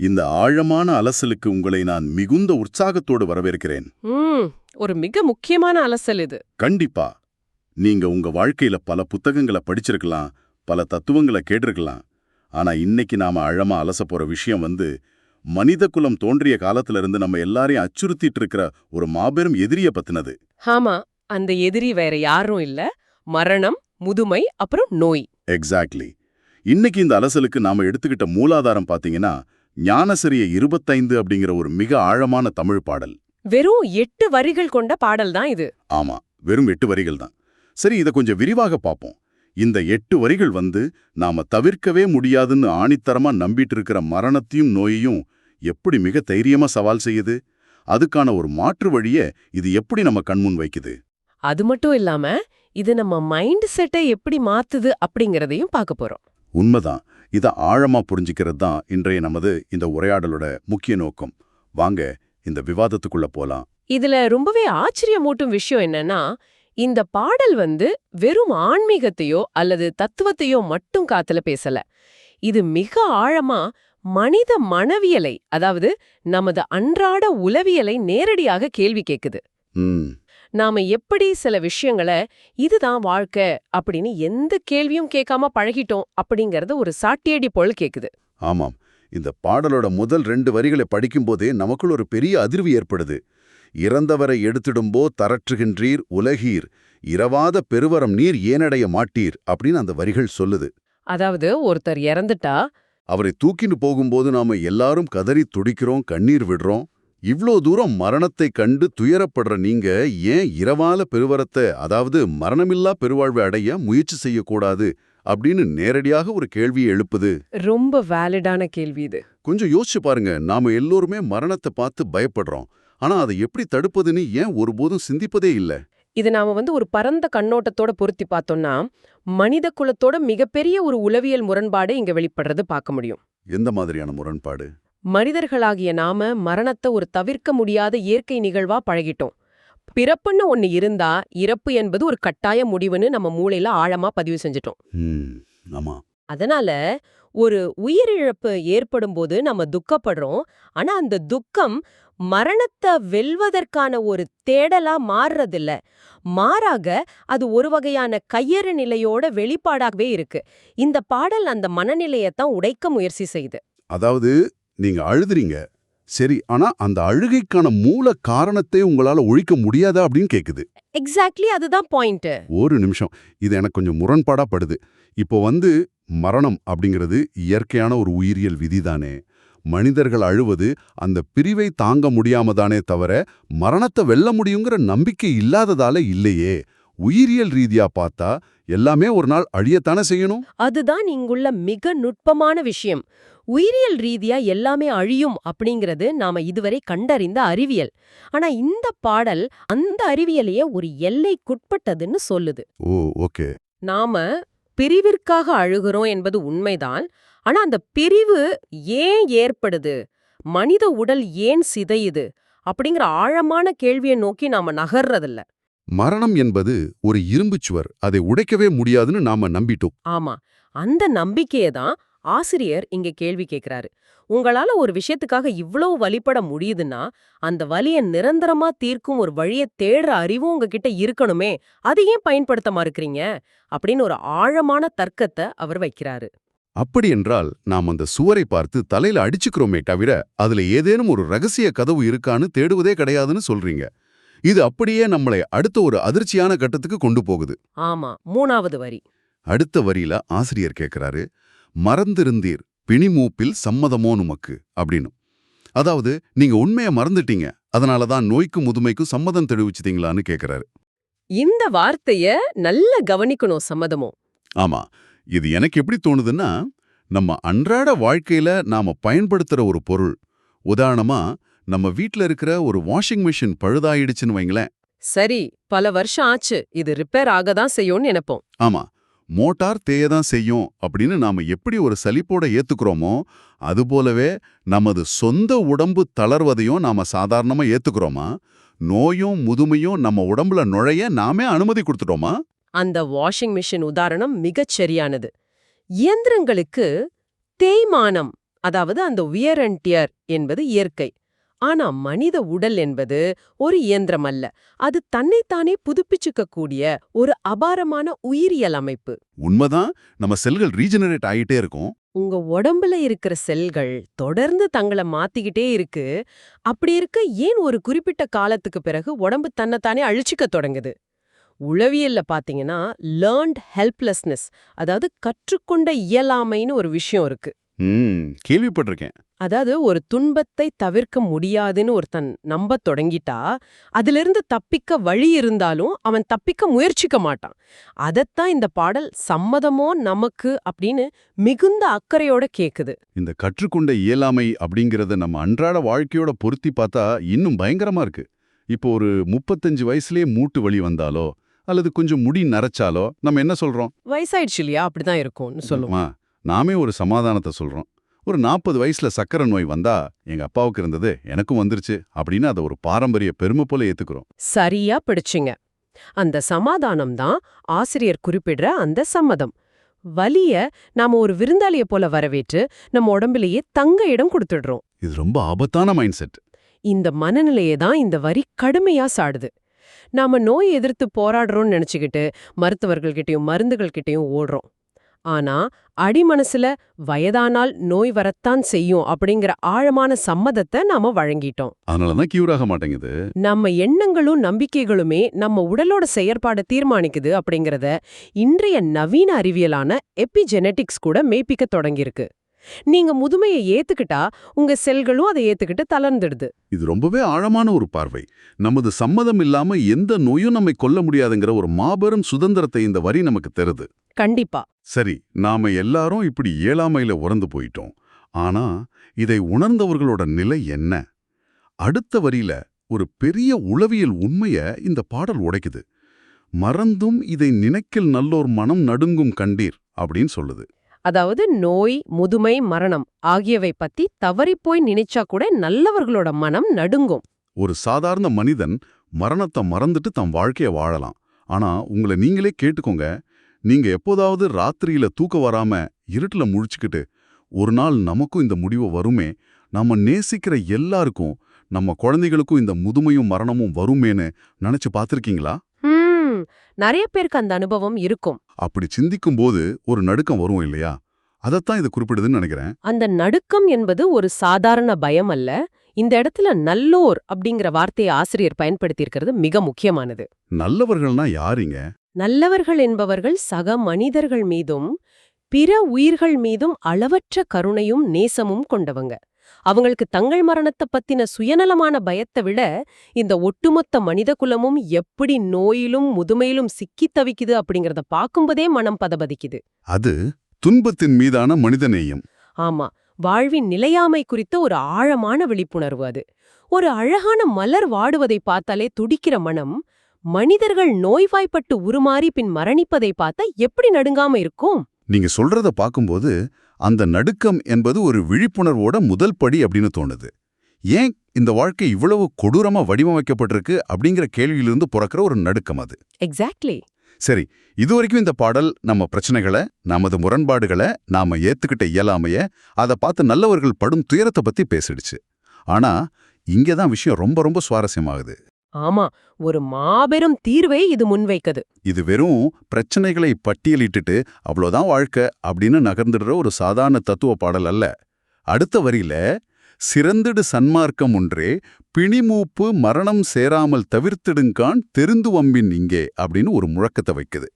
இந்த ஆழமான அலசலுக்கு உங்களை நான் மிகுந்த உற்சாகத்தோடு வரவேற்கிறேன். ஒரு மிக முக்கியமான அலசல் இது. கண்டிப்பா. நீங்க உங்க வாழ்க்கையில பல புத்தகங்களை படிச்சிருக்கலாம், பல தத்துவங்களை கேட்டிருக்கலாம். ஆனா இன்னைக்கு நாம ஆழமா அலச போற விஷயம் மனித குலம் தோன்றிய காலத்துல இருந்து நம்ம எல்லாரையும் அச்சுறுத்திட்டு இருக்கிற ஒரு மாபெரும் எதிரிய பத்தினது. ஆமா, அந்த எதிரி வேற யாரும் இல்ல, மரணம், முதுமை, அப்புறம் நோய். எக்ஸாக்ட்லி. இன்னைக்கு இந்த அலசலுக்கு நாம எடுத்துக்கிட்ட மூலாதாரம் பாத்தீங்கன்னா ஞானசரிய 25 அப்படிங்கிற ஒரு மிக ஆழமான தமிழ் பாடல். வெறும் 8 வரிகள் கொண்ட பாடல் தான் இது. ஆமா, வெறும் 8 வரிகள் தான். சரி, இதை கொஞ்சம் விரிவாக பார்ப்போம். இந்த 8 வரிகள் நாம தவிர்க்கவே முடியாதுன்னு ஆணித்தரமா நம்பிட்டு இருக்கிற மரணத்தையும் நோயையும் எப்படி மிக தைரியமா சவால் செய்யுது, அதுக்கான ஒரு மாற்று வழிய இது எப்படி நம்ம கண்முன் வைக்குது. அது மட்டும் இல்லாம இது நம்ம மைண்ட் செட்டை எப்படி மாத்துது அப்படிங்கறதையும் பார்க்க போறோம். உண்மைதான். இதை ஆழமா புரிஞ்சுக்கிறது தான் இன்றைய நமது இந்த உரையாடலோட முக்கிய நோக்கம். வாங்க இந்த விவாதத்துக்குள்ள போலாம். இதுல ரொம்பவே ஆச்சரியமூட்டும் விஷயம் என்னன்னா, இந்த பாடல் வெறும் ஆன்மீகத்தையோ அல்லது தத்துவத்தையோ மட்டும் காத்துல பேசல. இது மிக ஆழமா மனித மனவியலை, அதாவது நமது அன்றாட உளவியலை நேரடியாக கேள்வி கேக்குது. நாம எப்படி சில விஷயங்களை இதுதான் வாழ்க்கை அப்படின்னு எந்த கேள்வியும் கேட்காம பழகிட்டோம் அப்படிங்கறது ஒரு சாட்டியடி போல் கேக்குது. ஆமாம், இந்த பாடலோட முதல் 2 வரிகளை படிக்கும்போதே நமக்குள் ஒரு பெரிய அதிர்வு ஏற்படுது. இறந்தவரை எடுத்திடும்போ தரற்றுகின்றீர் உலகீர், இரவாத பெருவரம் நீர் ஏனடைய மாட்டீர் அப்படின்னு அந்த வரிகள் சொல்லுது. அதாவது ஒருத்தர் இறந்துட்டா அவரை தூக்கிட்டு போகும்போது நாம எல்லாரும் கதறி துடிக்கிறோம், கண்ணீர் விடுறோம். இவ்ளோ தூரம் மரணத்தை கண்டு துயரப்படுற நீங்க ஏன் இரவால பெருவரத்தை, அதாவது மரணமில்லா பெருவாழ்வை அடைய முயற்சி செய்யக்கூடாது அப்படின்னு நேரடியாக ஒரு கேள்வியை எழுப்புது. ரொம்ப வேலிடான கேள்வி இது. கொஞ்சம் யோசிச்சு பாருங்க. நாம எல்லோருமே மரணத்தை பார்த்து பயப்படுறோம். ஆனா அதை எப்படி தடுப்பதுன்னு ஏன் ஒருபோதும் சிந்திப்பதே இல்ல. இது நாம ஒரு பரந்த கண்ணோட்டத்தோட பொருத்தி பார்த்தோம்னா, மனித குலத்தோட மிகப்பெரிய ஒரு உளவியல் முரண்பாடு இங்க வெளிப்படுறது பார்க்க முடியும். எந்த மாதிரியான முரண்பாடு? மனிதர்களாகிய நாம மரணத்தை ஒரு தவிர்க்க முடியாத இயற்கை நிகழ்வா பழகிட்டோம். பிறப்புன்னு ஒன்னு இருந்தா இறப்பு என்பது ஒரு கட்டாய முடிவுன்னு நம்ம மூளையில ஆழமா பதிவு செஞ்சிட்டோம். ஆமா. அதனால ஒரு உயிரிழப்பு ஏற்படும் போது நம்ம துக்கப்படுறோம். ஆனா அந்த துக்கம் மரணத்தை வெல்வதற்கான ஒரு தேடலா மாறுறதில்ல. மாறாக அது ஒரு வகையான கையறு நிலையோட வெளிப்பாடாகவே இருக்கு. இந்த பாடல் அந்த மனநிலையத்தான் உடைக்க முயற்சி செய்யுது. அதாவது நீங்க அழுதுறீங்க, சரி, ஆனா அந்த அழுகைக்கான மூல காரணத்தை உங்களால ஒழிக்க முடியாதா அப்படின்னு கேக்குது. எக்ஸாக்ட்லி, அதுதான் பாயிண்ட். ஒரு நிமிஷம், இது எனக்கு கொஞ்சம் முரண்பாடா படுது. இப்போ மரணம் அப்படிங்கிறது இயற்கையான ஒரு உயிரியல் விதிதானே. மனிதர்கள் அழுவது அந்த பிரிவை தாங்க முடியாம தானே தவிர மரணத்தை வெல்ல முடியுங்கிற நம்பிக்கை இல்லாததால இல்லையே. உயிரியல் ரீதியா பார்த்தா எல்லாமே ஒரு நாள் அழியத்தானே செய்யணும். அதுதான் இங்குள்ள மிக நுட்பமான விஷயம். உயிரியல் ரீதியா எல்லாமே அழியும் அப்படிங்கிறது நாம இதுவரை கண்டறிந்த அறிவியல். ஆனா இந்த பாடல் அந்த அறிவியலையே ஒரு எல்லைக்குட்பட்டதுன்னு சொல்லுது. ஓ, ஓகே. நாம பிரிவிற்காக அழுகிறோம் என்பது உண்மைதான். ஆனா அந்த பிரிவு ஏன் ஏற்படுது, மனித உடல் ஏன் சிதையுது அப்படிங்கிற ஆழமான கேள்வியை நோக்கி நாம நகர்றதில்ல. மரணம் என்பது ஒரு இரும்புச் சுவர், அதை உடைக்கவே முடியாதுன்னு நாம நம்பிட்டோம். ஆமா, அந்த நம்பிக்கையை தான் ஆசிரியர் இங்க கேள்வி கேட்கிறாரு. உங்களால ஒரு விஷயத்துக்காக இவ்வளவு வலிப்பட முடியுதுன்னா அந்த வலியை நிரந்தரமா தீர்க்கும் ஒரு வழியை தேடுற அறிவும் உங்ககிட்ட இருக்கணுமே, அதை ஏன் பயன்படுத்த மறுக்கிறீங்க அப்படின்னு ஒரு ஆழமான தர்க்கத்தை அவர் வைக்கிறாரு. அப்படி என்றால் நாம் அந்த சுவரை பார்த்து தலையில அடிச்சுக்கிறோமே தவிர அதுல ஏதேனும் ஒரு ரகசிய கதவு இருக்கான்னு தேடுவதே கிடையாதுன்னு சொல்றீங்க. இது அப்படியே நம்மளை அடுத்த ஒரு அதிர்ச்சியான கட்டத்துக்கு கொண்டு போகுது. ஆமா, 3வது வரி. அடுத்த வரியில ஆசிரியர் கேட்கிறாரு, மறந்திருந்தீர் பிணிமூப்பில் சம்மதமோ நுமக்கு அப்படின்னு. அதாவது நீங்க உண்மையை மறந்துட்டீங்க, அதனாலதான் நோய்க்கும் முதுமைக்கும் சம்மதம் தெரிவிச்சிட்டீங்களான்னு கேட்கிறாரு. இந்த வார்த்தைய நல்ல கவனிக்கணும். சம்மதமோ? ஆமா, இது எனக்கு எப்படி தோணுதுன்னா, நம்ம அன்றாட வாழ்க்கையில நாம பயன்படுத்துற ஒரு பொருள், உதாரணமா நம்ம வீட்ல இருக்கிற ஒரு வாஷிங் மிஷின் பழுதாயிடுச்சுன்னு வைங்களேன். சரி, பல வருஷம் ஆச்சு, இது ரிப்பேர் ஆகதான் செய்யும்னு நினைப்போம். ஆமா, மோட்டார் தேயதான் செய்யும் அப்படின்னு நாம எப்படி ஒரு சலிப்போட ஏத்துக்கிறோமோ, அதுபோலவே நமது சொந்த உடம்பு தளர்வதையும் நாம சாதாரணமா ஏத்துக்கிறோமா? நோயும் முதுமையும் நம்ம உடம்புல நுழைய நாமே அனுமதி கொடுத்துட்டோமா? அந்த வாஷிங் மிஷின் உதாரணம் மிகச் சரியானது. இயந்திரங்களுக்கு தேய்மானம், அதாவது அந்த வியர் அண்ட் டியர் என்பது இயற்கை. ஆனா மனித உடல் என்பது ஒரு இயந்திரம் அல்ல. அது தன்னைத்தானே புதுப்பிச்சுக்க கூடிய ஒரு அபாரமான உயிரியல் அமைப்பு. உண்மைதான். நம்ம செல்கள் ரீஜெனரேட் ஆகிட்டே இருக்கும். உங்க உடம்புல இருக்கிற செல்கள் தொடர்ந்து தங்கள மாத்திக்கிட்டே இருக்கு. அப்படி இருக்க ஏன் ஒரு குறிப்பிட்ட காலத்துக்கு பிறகு உடம்பு தன்னைத்தானே அழிச்சுக்க தொடங்குது? உளவியல்ல பாத்தீங்கன்னா லேர்ன்ட் ஹெல்ப்லெஸ்னஸ், அதாவது கற்றுக்கொண்ட இயலாமைன்னு ஒரு விஷயம் இருக்கு. கேள்விப்பட்டிருக்கேன். அதாவது ஒரு துன்பத்தை தவிர்க்க முடியாதுன்னு ஒருத்தன் நம்பத் தொடங்கிட்டா, அதிலிருந்து தப்பிக்க வழி இருந்தாலும் அவன் தப்பிக்க முயற்சிக்க மாட்டான். அதத்தான் இந்த பாடல் சம்மதமோ நமக்கு அப்படின்னு மிகுந்த அக்கறையோட கேக்குது. இந்த கற்றுக்கொண்ட இயலாமை அப்படிங்கறத நம்ம அன்றாட வாழ்க்கையோட பொருத்தி பார்த்தா இன்னும் பயங்கரமா இருக்கு. இப்போ ஒரு 35 வயசுலயே மூட்டு வலி வந்தாலோ அல்லது கொஞ்சம் முடி நரைச்சாலோ நம்ம என்ன சொல்றோம்? வயசாயிடுச்சு இல்லையா, அப்படிதான் இருக்கும்னு சொல்லுவோம். நாமே ஒரு சமாதானத்தை சொல்றோம். ஒரு 40 வயசுல சக்கரை நோய் வந்தா எங்க அப்பாவுக்கு இருந்தது எனக்கும் வந்துருச்சு அப்படின்னு அதை ஒரு பாரம்பரிய பெருமை போல ஏத்துக்கிறோம். சரியா பிடிச்சிங்க. அந்த சமாதானம் தான் ஆசிரியர் குறிப்பிடுற அந்த சம்மதம். வலிய நாம ஒரு விருந்தாளிய போல வரவேற்று நம்ம உடம்பிலேயே தங்க இடம் கொடுத்துடுறோம். இது ரொம்ப ஆபத்தான மைண்ட் செட். இந்த மனநிலையை தான் இந்த வரி கடுமையா சாடுது. நாம நோய் எதிர்த்து போராடுறோம்னு நினைச்சுக்கிட்டு மருத்துவர்கள்கிட்டயும் மருந்துகள்கிட்டயும் ஓடுறோம். ஆனா அடிமனசுல வயதானால் நோய் வரத்தான் செய்யும் அப்படிங்கிற ஆழமான சம்மதத்தை நாம வழங்கிட்டோம். அதனாலதான் கியூர் ஆக மாட்டேங்குது. நம்ம எண்ணங்களும் நம்பிக்கைகளுமே நம்ம உடலோட செயற்பாட தீர்மானிக்குது அப்படிங்கறத இன்றைய நவீன அறிவியலான எபிஜெனெட்டிக்ஸ் கூட மெய்ப்பிக்க தொடங்கியிருக்கு. நீங்க முதுமையை ஏத்துக்கிட்டா உங்க செல்களும் அதை ஏத்துக்கிட்டு தளர்ந்துடுது. இது ரொம்பவே ஆழமான ஒரு பார்வை. நமது சம்மதம் இல்லாம எந்த நோயும் நம்மை கொல்ல முடியாதுங்கிற ஒரு மாபெரும் சுதந்திரத்தை இந்த வரி நமக்கு தருது. கண்டிப்பா. சரி, நாம எல்லாரும் இப்படி இயலாமையில உறந்து போயிட்டோம். ஆனா இதை உணர்ந்தவர்களோட நிலை என்ன? அடுத்த வரியில ஒரு பெரிய உளவியல் உண்மைய இந்த பாடல் உடைக்குது. மறந்தும் இதை நினைக்கில் நல்லோர் மனம் நடுங்கும் கண்டீர் அப்படின்னு சொல்லுது. அதாவது நோய், முதுமை, மரணம் ஆகியவை பத்தி தவறிப்போய் நினைச்சா கூட நல்லவர்களோட மனம் நடுங்கும். ஒரு சாதாரண மனிதன் மரணத்தை மறந்துட்டு தம் வாழ்க்கைய வாழலாம். ஆனா உங்களை நீங்களே கேட்டுக்கோங்க. நீங்க எப்போதாவது ராத்திரியில தூக்க வராம இருட்டுல முழிச்சுக்கிட்டு ஒரு நாள் நமக்கும் இந்த முடிவு வருமே, நம்ம நேசிக்கிற எல்லாருக்கும் நம்ம குழந்தைகளுக்கும் இந்த முதுமையும் மரணமும் வருமேன்னு நினைச்சு பார்த்திருக்கீங்களா? நிறைய பேருக்கு அந்த அனுபவம் இருக்கும். அப்படி சிந்திக்கும் போது ஒரு நடுக்கம் வரும் இல்லையா? அதத்தான் இது குறிப்பிடுதுன்னு நினைக்கிறேன். அந்த நடுக்கம் என்பது ஒரு சாதாரண பயம் அல்ல. இந்த இடத்துல நல்லோர் அப்படிங்கிற வார்த்தையை ஆசிரியர் பயன்படுத்தியிருக்கிறது மிக முக்கியமானது. நல்லவர்கள்னா யாருங்க? நல்லவர்கள் என்பவர்கள் சக மனிதர்கள் மீதும் பிற உயிர்கள் மீதும் அளவற்ற கருணையும் நேசமும் கொண்டவங்க. அவங்களுக்கு தங்கள் மரணத்தை பத்தின சுயநலமான பயத்தை விட இந்த ஒட்டுமொத்த மனித குலமும் எப்படி நோயிலும் முதுமையிலும் சிக்கித் தவிக்குது அப்படிங்கறத பார்க்கும்போதே மனம் பதபதிக்குது. அது துன்பத்தின் மீதான மனிதநேயம். ஆமா, வாழ்வின் நிலையாமை குறித்த ஒரு ஆழமான விழிப்புணர்வு அது. ஒரு அழகான மலர் வாடுவதை பார்த்தாலே துடிக்கிற மனம், மனிதர்கள் நோய்வாய்ப்பட்டு உருமாறி பின் மரணிப்பதை பார்த்தா எப்படி நடுங்காம இருக்கும்? நீங்க சொல்றத பார்க்கும்போது அந்த நடுக்கம் என்பது ஒரு விழிப்புணர்வோட முதல் படி அப்படின்னு தோணுது. ஏன் இந்த வாழ்க்கை இவ்வளவு கொடூரமா வடிவமைக்கப்பட்டிருக்கு அப்படிங்கிற கேள்வியிலிருந்து பிறக்கிற ஒரு நடுக்கம் அது. எக்ஸாக்ட்லி. சரி, இதுவரைக்கும் இந்த பாடல் நம்ம பிரச்சனைகளை, நமது முரண்பாடுகளை, நாம ஏத்துக்கிட்ட இயலாமைய, அதை பார்த்து நல்லவர்கள் படும் துயரத்தை பத்தி பேசிடுச்சு. ஆனா இங்கதான் விஷயம் ரொம்ப ரொம்ப சுவாரஸ்யமாகுது. ஆமா, ஒரு மாபெரும் தீர்வை இது முன்வைக்குது. இது வெறும் பிரச்சனைகளை பட்டியலிட்டுட்டு அவ்வளோதான் வாழ்க்கை அப்படின்னு நகர்ந்துடுற ஒரு சாதாரண தத்துவ பாடல் அல்ல. அடுத்த வரியில சிறந்திடு சன்மார்க்கம் ஒன்றே பிணிமூப்பு மரணம் சேராமல் தவிர்த்திடுங்கான் தெரிந்து வம்பின் இங்கே அப்படின்னு ஒரு முழக்கத்தை வைக்குது.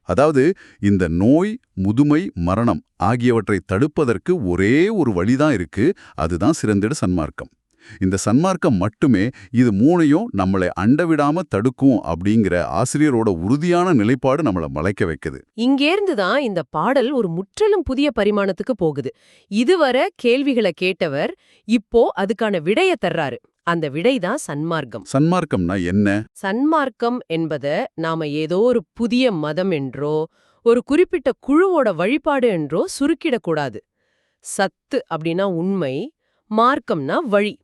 அதாவது இந்த நோய், முதுமை, மரணம் ஆகியவற்றை தடுப்பதற்கு ஒரே ஒரு வழிதான் இருக்கு. அதுதான் சிறந்திடு சன்மார்க்கம். இந்த சன்மார்க்கம் மட்டுமே இது மூணையும் நம்மளை அண்டவிடாம தடுக்கும் அப்படிங்கிற ஆசிரியரோட உறுதியான நிலைப்பாடு நம்மளை மலைக்க வைக்குது. இங்கேர்ந்துதான் இந்த பாடல் ஒரு முற்றிலும் புதிய பரிமாணத்துக்கு போகுது. இதுவரை கேள்விகளை கேட்டவர் இப்போ அதுக்கான விடைய தர்றாரு. அந்த விடைதான் சன்மார்க்கம். சன்மார்க்கம்னா என்ன? சன்மார்க்கம் என்பத நாம ஏதோ ஒரு புதிய மதம் என்றோ ஒரு குறிப்பிட்ட குழுவோட வழிபாடு என்றோ சுருக்கிடக்கூடாது. சத்து அப்படின்னா உண்மை, மார்க்கம்னா வழி.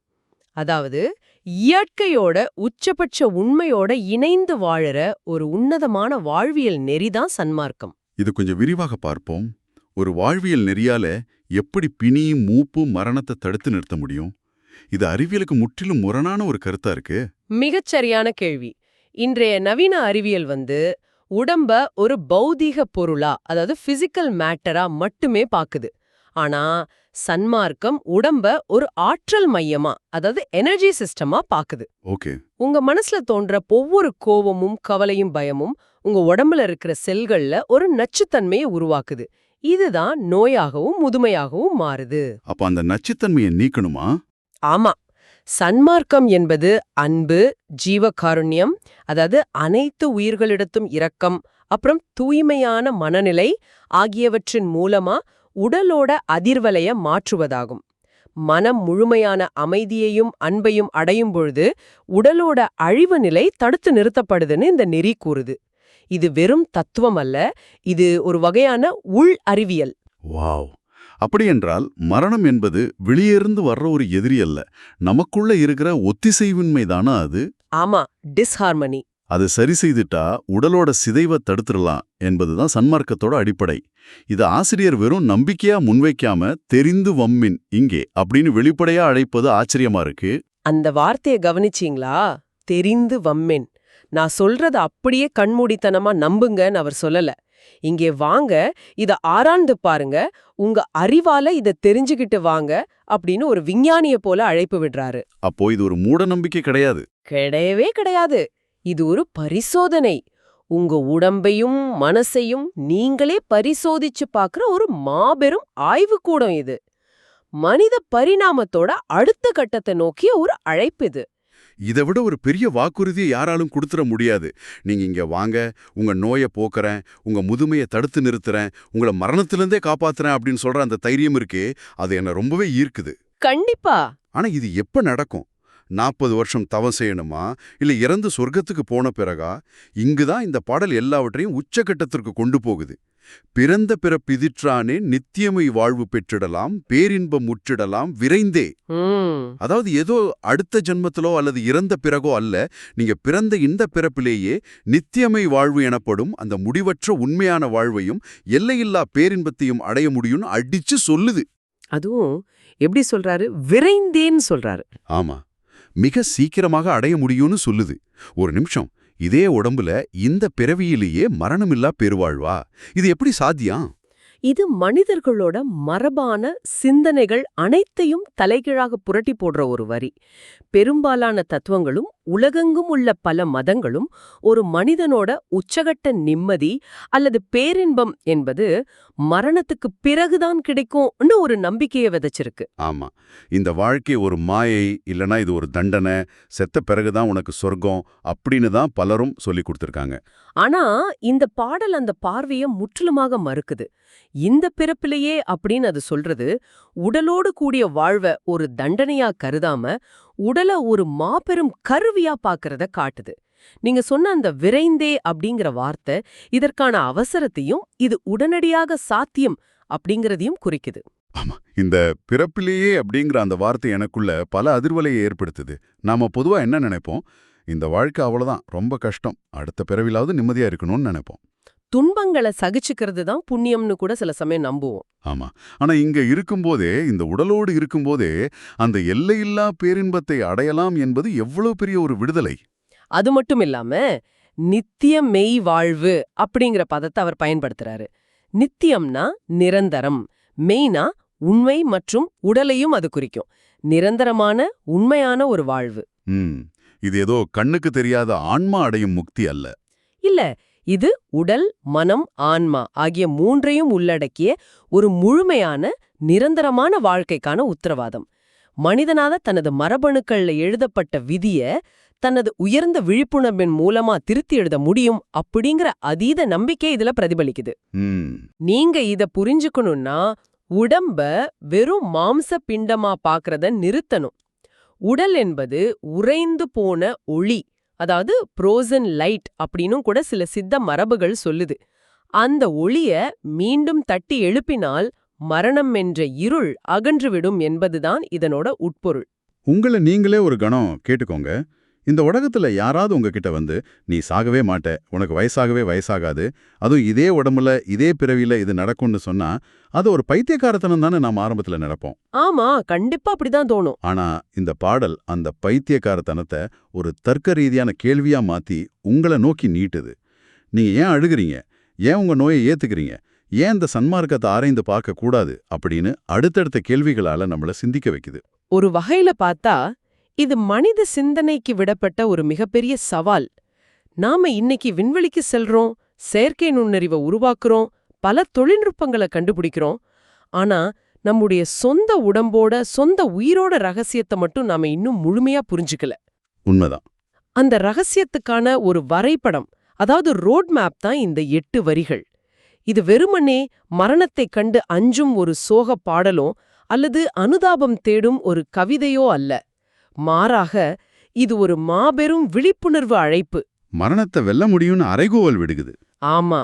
அதாவது இயற்கையோட உச்சபட்ச உண்மையோட இணைந்து வாழற ஒரு உன்னதமான வாழ்வியல் நெறிதான் சன்மார்க்கம். இது கொஞ்சம் விரிவாக பார்ப்போம். ஒரு வாழ்வியல் நெறியால எப்படி பிணி, மூப்பு, மரணத்தை தடுத்து நிறுத்த முடியும்? இது அறிவியலுக்கு முற்றிலும் முரணான ஒரு கருத்தா இருக்கு. மிகச்சரியான கேள்வி. இன்றைய நவீன அறிவியல் உடம்ப ஒரு பௌதீக பொருளா, அதாவது பிசிக்கல் மேட்டரா மட்டுமே பாக்குது. ஆனா சன்மார்க்கம் உடம்ப ஒரு ஆற்றல் மையமா, அதாவது எனர்ஜி சிஸ்டமா பாக்குது. ஓகே. உங்க மனசுல தோன்ற ஒவ்வொரு கோவமும், கவலையும், பயமும் உங்க உடம்புல இருக்கிற செல்கள்ல ஒரு நச்சுத்தன்மையை உருவாக்குது. இதுதான் நோயாகவும் முதுமையாகவும் மாறுது. அப்ப அந்த நச்சுத்தன்மையை நீக்கணுமா? ஆமா. சன்மார்க்கம் என்பது அன்பு, ஜீவகாருண்யம், அதாவது அனைத்து உயிர்களிடத்தும் இரக்கம், அப்புறம் தூய்மையான மனநிலை ஆகியவற்றின் மூலமா உடலோட அதிர்வலைய மாற்றுவதாகும். மனம் முழுமையான அமைதியையும் அன்பையும் அடையும் பொழுது உடலோட அழிவு நிலை தடுத்து நிறுத்தப்படுதுன்னு இந்த நெறி கூறுது. இது வெறும் தத்துவம் அல்ல, இது ஒரு வகையான உள் அறிவியல். வாவ்! அப்படியென்றால் மரணம் என்பது வெளியிருந்து வர்ற ஒரு எதிரி அல்ல, நமக்குள்ள இருக்கிற ஒத்திசைவின்மைதானா அது? ஆமா, டிஸ்ஹார்மனி. அது சரி செய்துட்டா உடலோட சிதைவை தடுத்துடலாம் என்பதுதான் சன்மார்க்கத்தோட அடிப்படை. இது ஆசிரியர் வெறும் நம்பிக்கையா முன்வைக்காம தெரிந்து வம்மின் இங்கே அப்படின்னு வெளிப்படையா அழைப்பது ஆச்சரியமா இருக்கு. அந்த வார்த்தையை கவனிச்சீங்களா? தெரிந்து வம்மென். நான் சொல்றத அப்படியே கண்மூடித்தனமா நம்புங்கன்னு அவர் சொல்லல. இங்கே வாங்க, இத ஆராய்ந்து பாருங்க, உங்க அறிவால இத தெரிஞ்சுக்கிட்டு வாங்க அப்படின்னு ஒரு விஞ்ஞானிய போல அழைப்பு விடுறாரு. அப்போ இது ஒரு மூட நம்பிக்கை கிடையாது. கிடையவே கிடையாது. இது ஒரு பரிசோதனை. உங்க உடம்பையும் மனசையும் நீங்களே பரிசோதிச்சு பார்க்குற ஒரு மாபெரும் ஆய்வுக்கூடம் இது. மனித பரிணாமத்தோட அடுத்த கட்டத்தை நோக்கிய ஒரு அழைப்பு இது. இதை விட ஒரு பெரிய வாக்குறுதியை யாராலும் கொடுத்துட முடியாது. நீங்க இங்க வாங்க, உங்க நோயை போக்குறேன், உங்க முதுமையை தடுத்து நிறுத்துறேன், உங்களை மரணத்திலிருந்தே காப்பாத்துறேன் அப்படின்னு சொல்ற அந்த தைரியம் இருக்கே, அது என்ன ரொம்பவே ஈர்க்குது. கண்டிப்பா. ஆனா இது எப்ப நடக்கும்? 40 வருஷம் தவம் செய்யணுமா, இல்ல இறந்து சொர்க்கத்துக்கு போன பிறகா? இங்குதான் இந்த பாடல் எல்லாவற்றையும் உச்சகட்டத்திற்கு கொண்டு போகுது. பிறந்த பிறப்பிதிற்றானே நித்தியமை வாழ்வு பெற்றிடலாம், பேரின்பம் முற்றிடலாம் விரைந்தே. அதாவது ஏதோ அடுத்த ஜென்மத்திலோ அல்லது இறந்த பிறகோ அல்ல, நீங்க பிறந்த இந்த பிறப்பிலேயே நித்தியமை வாழ்வு எனப்படும் அந்த முடிவற்ற உண்மையான வாழ்வையும் எல்லையில்லா பேரின்பத்தையும் அடைய முடியும்னு அடிச்சு சொல்லுது. அதுவும் எப்படி சொல்றாரு? விரைந்தேன்னு சொல்றாரு. ஆமா, மிக சீக்கிரமாக அடைய முடியும்னு சொல்லுது. ஒரு நிமிஷம், இதே உடம்புல இந்த பிறவியிலேயே மரணமில்லா பெருவாழ்வா? இது எப்படி சாத்தியம்? இது மனிதர்களோட மரபான சிந்தனைகள் அனைத்தையும் தலைகீழாக புரட்டி போடுற ஒரு வரி. பெரும்பாலான தத்துவங்களும் உலகெங்கும் உள்ள பல மதங்களும் ஒரு மனிதனோட உச்சகட்ட நிம்மதி அல்லது பேரின்பம் என்பது மரணத்துக்கு பிறகுதான் கிடைக்கும்னு ஒரு நம்பிக்கையை விதைச்சிருக்கு. ஆமா, இந்த வாழ்க்கை ஒரு மாயை, இல்லனா இது ஒரு தண்டனை, செத்த பிறகுதான் உனக்கு சொர்க்கம் அப்படின்னு தான் பலரும் சொல்லி கொடுத்திருக்காங்க. ஆனா இந்த பாடல் அந்த பார்வையை முற்றிலுமாக மறுக்குது. இந்த பிறப்பிலேயே அப்படின்னு அது சொல்றது உடலோடு கூடிய வாழ்வை ஒரு தண்டனையா கருதாம உடலை ஒரு மாபெரும் கருவியா பாக்குறத காட்டுது. நீங்க சொன்ன அந்த விரைந்தே அப்படிங்கிற வார்த்தை இதற்கான அவசரத்தையும் இது உடனடியாக சாத்தியம் அப்படிங்கறதையும் குறிக்குது. ஆமா, இந்த பிறப்பிலேயே அப்படிங்கிற அந்த வார்த்தை எனக்குள்ள பல அதிர்வலையை ஏற்படுத்துது. நாம பொதுவா என்ன நினைப்போம்? இந்த வாழ்க்கை அவ்வளவுதான், ரொம்ப கஷ்டம், அடுத்த பிறவிலாவது நிம்மதியா இருக்கணும்னு நினைப்போம். துன்பங்களை சகிச்சுக்கிறது தான் புண்ணியம்னு கூட சில சமயம் நம்புவோம். ஆமா, ஆனா இங்க இருக்கும்போதே, இந்த உடலோடு இருக்கும்போதே அந்த எல்லையில்லா பேரின்பத்தை அடையலாம் என்பது எவ்வளவு பெரிய ஒரு விடுதலை. அது மட்டும் இல்லாம நித்திய மெய் வாழ்வு அப்படிங்கிற பதத்தை அவர் பயன்படுத்துறாரு. நித்தியம்னா நிரந்தரம், மெய்னா உண்மை மற்றும் உடலையும் அது குறிக்கும். நிரந்தரமான உண்மையான ஒரு வாழ்வு. இது ஏதோ கண்ணுக்கு தெரியாத ஆன்மா அடையும் முக்தி அல்ல. இல்ல, இது உடல், மனம், ஆன்மா ஆகிய மூன்றையும் உள்ளடக்கிய ஒரு முழுமையான நிரந்தரமான வாழ்க்கைக்கான உத்தரவாதம். மனிதனால தனது மரபணுக்கள்ல எழுதப்பட்ட விதிய தனது உயர்ந்த விழிப்புணர்வின் மூலமா திருத்தி எழுத முடியும் அப்படிங்கிற அதீத நம்பிக்கை இதுல பிரதிபலிக்குது. நீங்க இத புரிஞ்சுக்கணும்னா உடம்ப வெறும் மாம்ச பிண்டமா பாக்குறத நிறுத்தணும். உடல் என்பது உறைந்து போன ஒளி, அதாவது புரோசன் லைட் அப்படின்னும் கூட சில சித்த மரபுகள் சொல்லுது. அந்த ஒளிய மீண்டும் தட்டி எழுப்பினால் மரணம் என்ற இருள் அகன்றுவிடும் என்பதுதான் இதனோட உட்பொருள். உங்களை நீங்களே ஒரு கணம் கேட்டுக்கோங்க. இந்த உலகத்துல யாராவது உங்ககிட்ட வந்து நீ சாகவே மாட்ட, உனக்கு வயசாகவே வயசாகாது, அதுவும் இதே உடம்புல இதே பிறவியில இது நடக்கும்னு சொன்னா அது ஒரு பைத்தியக்காரத்தனம் தானே நாம் ஆரம்பத்துல நினைப்போம். ஆமா, கண்டிப்பா அப்படிதான் தோணும். ஆனா இந்த பாடல் அந்த பைத்தியக்காரத்தனத்தை ஒரு தர்க்க ரீதியான கேள்வியா மாத்தி உங்களை நோக்கி நீட்டுது. நீங்க ஏன் அழுகுறீங்க, ஏன் உங்க நோயை ஏத்துக்கிறீங்க, ஏன் இந்த சன்மார்க்கத்தை ஆராய்ந்து பார்க்க கூடாது அப்படின்னு அடுத்தடுத்த கேள்விகளால நம்மள சிந்திக்க வைக்குது. ஒரு வகையில பார்த்தா இது மனித சிந்தனைக்கு விடப்பட்ட ஒரு மிகப்பெரிய சவால். நாம இன்னைக்கு விண்வெளிக்கு செல்றோம், செயற்கை நுண்ணறிவை உருவாக்குறோம், பல தொழில்நுட்பங்களை கண்டுபிடிக்கிறோம். ஆனா நம்முடைய சொந்த உடம்போட சொந்த உயிரோட ரகசியத்தை மட்டும் நாம இன்னும் முழுமையா புரிஞ்சுக்கல. உண்மைதான். அந்த ரகசியத்துக்கான ஒரு வரைபடம், அதாவது ரோட் மேப் தான் இந்த 8 வரிகள். இது வெறுமனே மரணத்தைக் கண்டு அஞ்சும் ஒரு சோக பாடலோ அல்லது அனுதாபம் தேடும் ஒரு கவிதையோ அல்ல. மாறாக இது ஒரு மாபெரும் விழிப்புணர்வு அழைப்பு. மரணத்தை வெல்ல முடியும்னு அறைகூவல் விடுகுது. ஆமா,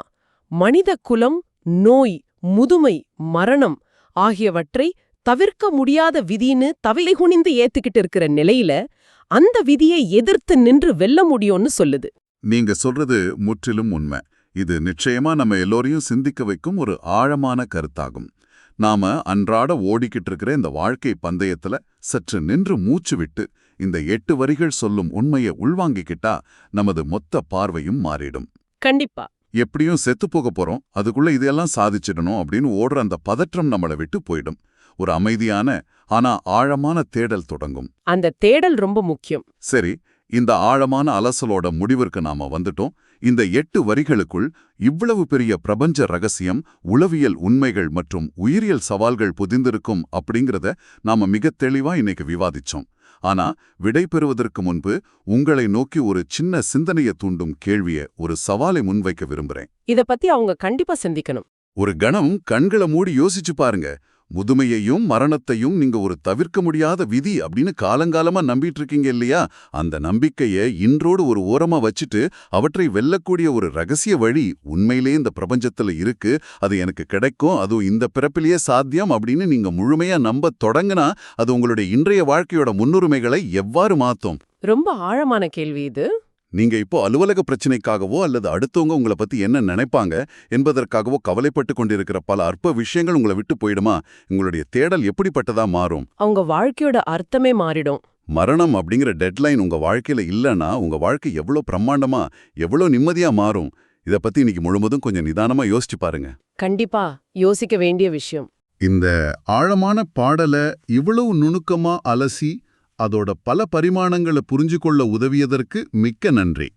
மனித குலம் நோய், முதுமை, மரணம் ஆகியவற்றை தவிர்க்க முடியாத விதின்னு தவிலை குனிந்து ஏத்துக்கிட்டு இருக்கிற நிலையில அந்த விதியை எதிர்த்து நின்று வெல்ல முடியும்னு சொல்லுது. நீங்க சொல்றது முற்றிலும் உண்மை. இது நிச்சயமா நம்ம எல்லோரையும் சிந்திக்க வைக்கும் ஒரு ஆழமான கருத்தாகும். நாம அன்றாட ஓடிக்கிட்டு இருக்கிற இந்த வாழ்க்கை பந்தயத்துல சற்று நின்று மூச்சு விட்டு இந்த 8 வரிகள் சொல்லும் உண்மையை உள்வாங்கிக்கிட்டா நமது மொத்த பார்வையும் மாறிடும். கண்டிப்பா. எப்படியும் செத்து போக போறோம், அதுக்குள்ள இதெல்லாம் சாதிச்சிடணும் அப்படின்னு ஓடுற அந்த பதற்றம் நம்மளை விட்டு போயிடும். ஒரு அமைதியான ஆனா ஆழமான தேடல் தொடங்கும். அந்த தேடல் ரொம்ப முக்கியம். சரி, இந்த ஆழமான அலசலோட முடிவிற்கு நாம வந்துட்டோம். இந்த 8 வரிகளுக்குள் இவ்வளவு பெரிய பிரபஞ்ச ரகசியம், உளவியல் உண்மைகள் மற்றும் உயிரியல் சவால்கள் புதிந்திருக்கும் அப்படிங்கறத நாம மிகத் தெளிவா இன்னைக்கு விவாதிச்சோம். ஆனா விடை பெறுவதற்கு முன்பு உங்களை நோக்கி ஒரு சின்ன சிந்தனையை தூண்டும் கேள்வியை, ஒரு சவாலை முன்வைக்க விரும்புறேன். இத பத்தி அவங்க கண்டிப்பா சிந்திக்கணும். ஒரு கணம் கண்களை மூடி யோசிச்சு பாருங்க. முதுமையையும் மரணத்தையும் நீங்க ஒரு தவிர்க்க முடியாத விதி அப்படின்னு காலங்காலமா நம்பிட்டு இருக்கீங்க இல்லையா? அந்த நம்பிக்கையை இன்றோடு ஒரு ஓரமா வச்சுட்டு அவற்றை வெல்லக்கூடிய ஒரு ரகசிய வழி உண்மையிலேயே இந்த பிரபஞ்சத்துல இருக்கு, அது எனக்கு கிடைக்கும், அதுவும் இந்த பிறப்பிலேயே சாத்தியம் அப்படின்னு நீங்க முழுமையா நம்ப தொடங்கினா அது உங்களுடைய இன்றைய வாழ்க்கையோட முன்னுரிமைகளை எவ்வாறு மாத்தும்? ரொம்ப ஆழமான கேள்வி இது. நீங்க இப்போ அலுவலக பிரச்சனைக்காகவோ அல்லது அடுத்தவங்க உங்களை பத்தி என்ன நினைப்பாங்க என்பதற்காகவோ கவலைப்பட்டு கொண்டிருக்கிற பல அற்ப விஷயங்கள் உங்களை விட்டு போயிடுமா? உங்களுடைய தேடல் எப்படிப்பட்டதா மாறும்? அவங்க வாழ்க்கையோட அர்த்தமே மாறிடும். மரணம் அப்படிங்கிற டெட்லைன் உங்க வாழ்க்கையில இல்லைன்னா உங்க வாழ்க்கை எவ்வளோ பிரம்மாண்டமா, எவ்வளோ நிம்மதியா மாறும்? இத பத்தி இன்னைக்கு முழுவதும் கொஞ்சம் நிதானமா யோசிச்சு பாருங்க. கண்டிப்பா யோசிக்க வேண்டிய விஷயம். இந்த ஆழமான பாடலை இவ்வளவு நுணுக்கமா அலசி அதோட பல பரிமாணங்களை புரிஞ்சுகொள்ள உதவியதற்கு மிக்க நன்றி.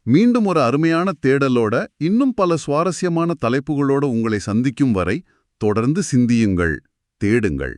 மீண்டும் ஒரு அருமையான தேடலோட இன்னும் பல சுவாரஸ்யமான தலைப்புகளோட உங்களை சந்திக்கும் வரை தொடர்ந்து சிந்தியுங்கள், தேடுங்கள்.